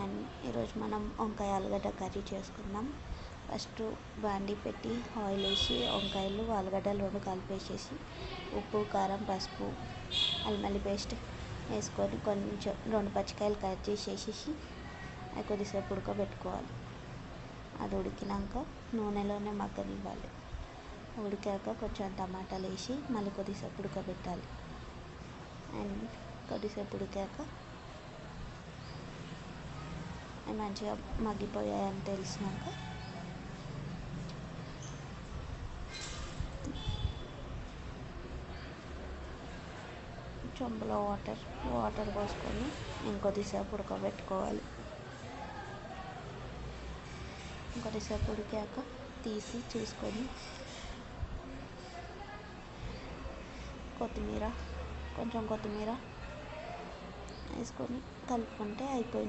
And ఈరోజు మనం వంకాయ ఆలుగడ్డ కర్రీ చేసుకుందాం. ఫస్ట్ బాండి పెట్టి ఆయిల్ వేసి వంకాయలు ఆలుగడ్డలు రెండు కలిపేసేసి ఉప్పు కారం పసుపు అల్లం పేస్ట్ వేసుకొని కొంచెం 2 పచ్చికాయలు కట్ చేసేసి అది కొద్దిసేపు ఉడకబెట్టుకోవాలి. అది ఉడికినాక నూనెలోనే మగ్గనివ్వాలి. ఉడికాక కొంచెం టమాటాలు వేసి మళ్ళీ కొద్దిసేపు ఉడకబెట్టాలి. అండ్ కొద్దిసేపు ఉడికాక అవి మంచిగా మగ్గిపోయాయని తెలిసినాక చెంబులో వాటర్ పోసుకొని ఇంకొద్దిసేపు ఉడకబెట్టుకోవాలి. కొద్దిసేపు ఉడికాక తీసి చూసుకొని కొంచెం కొత్తిమీర వేసుకొని కలుపుకుంటే అయిపోయినట్టు.